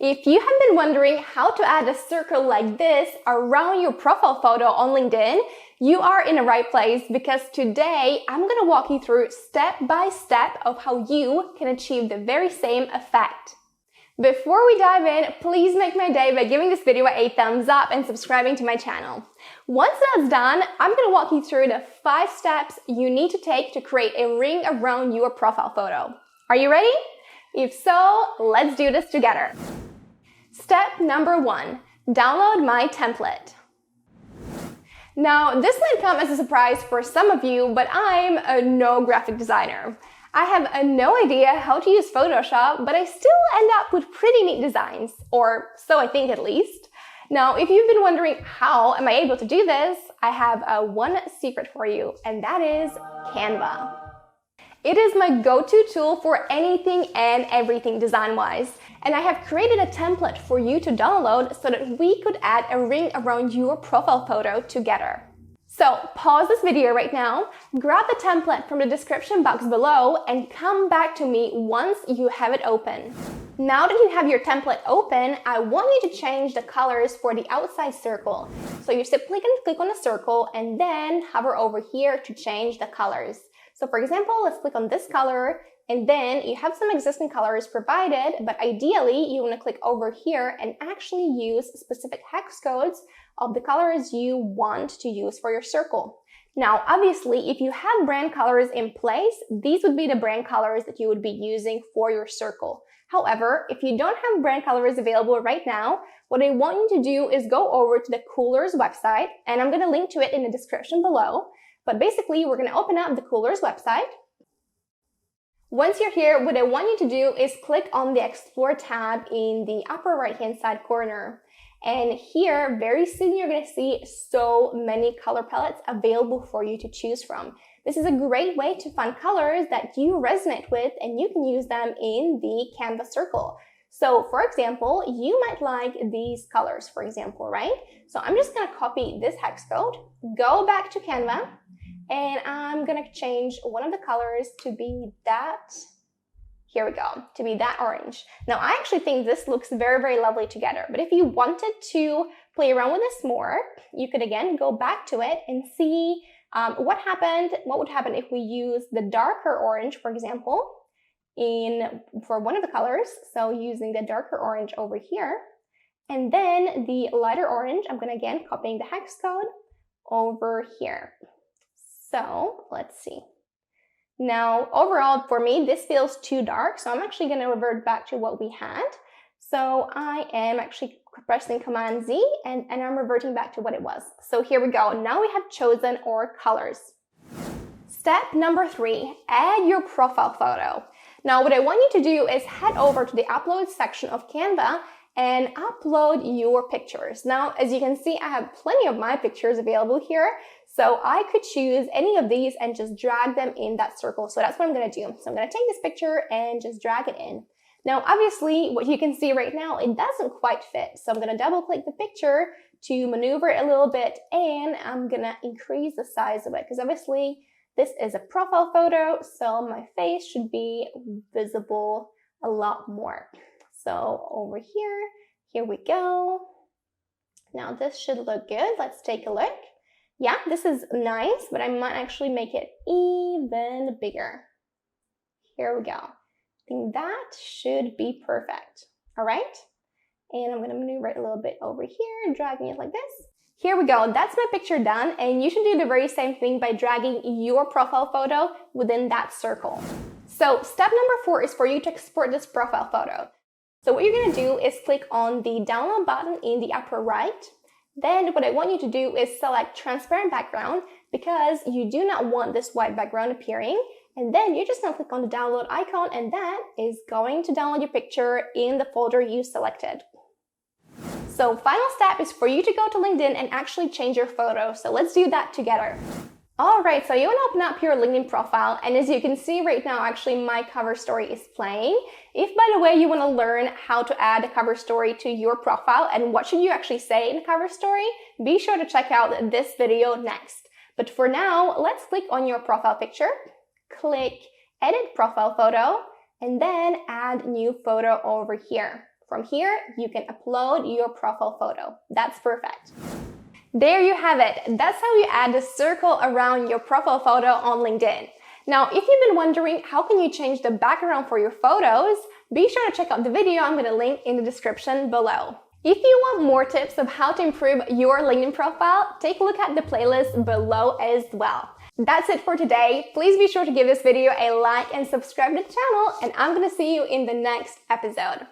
If you have been wondering how to add a circle like this around your profile photo on LinkedIn, you are in the right place because today I'm going to walk you through step by step of how you can achieve the very same effect. Before we dive in, please make my day by giving this video a thumbs up and subscribing to my channel. Once that's done, I'm going to walk you through the 5 steps you need to take to create a ring around your profile photo. Are you ready? If so, let's do this together. Step number 1, download my template. Now, this might come as a surprise for some of you, but I'm no graphic designer. I have no idea how to use Photoshop, but I still end up with pretty neat designs, or so I think at least. Now, if you've been wondering how am I able to do this, I have one secret for you, and that is Canva. It is my go-to tool for anything and everything design-wise, and I have created a template for you to download so that we could add a ring around your profile photo together. So pause this video right now, grab the template from the description box below, and come back to me once you have it open. Now that you have your template open, I want you to change the colors for the outside circle. So you simply can click on the circle and then hover over here to change the colors. So for example, let's click on this color, and then you have some existing colors provided, but ideally you want to click over here and actually use specific hex codes of the colors you want to use for your circle. Now, obviously, if you have brand colors in place, these would be the brand colors that you would be using for your circle. However, if you don't have brand colors available right now, what I want you to do is go over to the Coolors website, and I'm going to link to it in the description below. But basically, we're going to open up the Coolors website. Once you're here, what I want you to do is click on the Explore tab in the upper right-hand side corner. And here, very soon, you're going to see so many color palettes available for you to choose from. This is a great way to find colors that you resonate with, and you can use them in the Canva circle. So, for example, you might like these colors, for example, right? So I'm just going to copy this hex code, go back to Canva, and I'm going to change one of the colors to be that, here we go, to be that orange. Now, I actually think this looks very, very lovely together. But if you wanted to play around with this more, you could again go back to it and see what would happen if we use the darker orange, for example, for one of the colors. So using the darker orange over here, and then the lighter orange, I'm going to again copying the hex code over here. So let's see. Now, overall, for me, this feels too dark, so I'm actually going to revert back to what we had. So I am actually pressing Command Z, and I'm reverting back to what it was. So here we go. Now we have chosen our colors. Step number 3, add your profile photo. Now, what I want you to do is head over to the Upload section of Canva and upload your pictures. Now, as you can see, I have plenty of my pictures available here. So I could choose any of these and just drag them in that circle. So that's what I'm going to do. So I'm going to take this picture and just drag it in. Now, obviously, what you can see right now, it doesn't quite fit. So I'm going to double click the picture to maneuver it a little bit, and I'm going to increase the size of it because obviously this is a profile photo, so my face should be visible a lot more. So over here we go. Now this should look good. Let's take a look. Yeah, this is nice, but I might actually make it even bigger. Here we go. I think that should be perfect. All right. And I'm going to maneuver it a little bit over here, dragging it like this. Here we go. That's my picture done. And you should do the very same thing by dragging your profile photo within that circle. So step number 4 is for you to export this profile photo. So what you're going to do is click on the download button in the upper right. Then what I want you to do is select transparent background because you do not want this white background appearing. And then you're just going to click on the download icon, and that is going to download your picture in the folder you selected. So final step is for you to go to LinkedIn and actually change your photo. So let's do that together. All right, so you want to open up your LinkedIn profile, and as you can see right now, actually my cover story is playing. If, by the way, you want to learn how to add a cover story to your profile and what should you actually say in a cover story, be sure to check out this video next. But for now, let's click on your profile picture, click Edit Profile Photo, and then add new photo over here. From here, you can upload your profile photo. That's perfect. There you have it. That's how you add a circle around your profile photo on LinkedIn. Now, if you've been wondering how can you change the background for your photos, be sure to check out the video I'm going to link in the description below. If you want more tips of how to improve your LinkedIn profile, take a look at the playlist below as well. That's it for today. Please be sure to give this video a like and subscribe to the channel, and I'm going to see you in the next episode.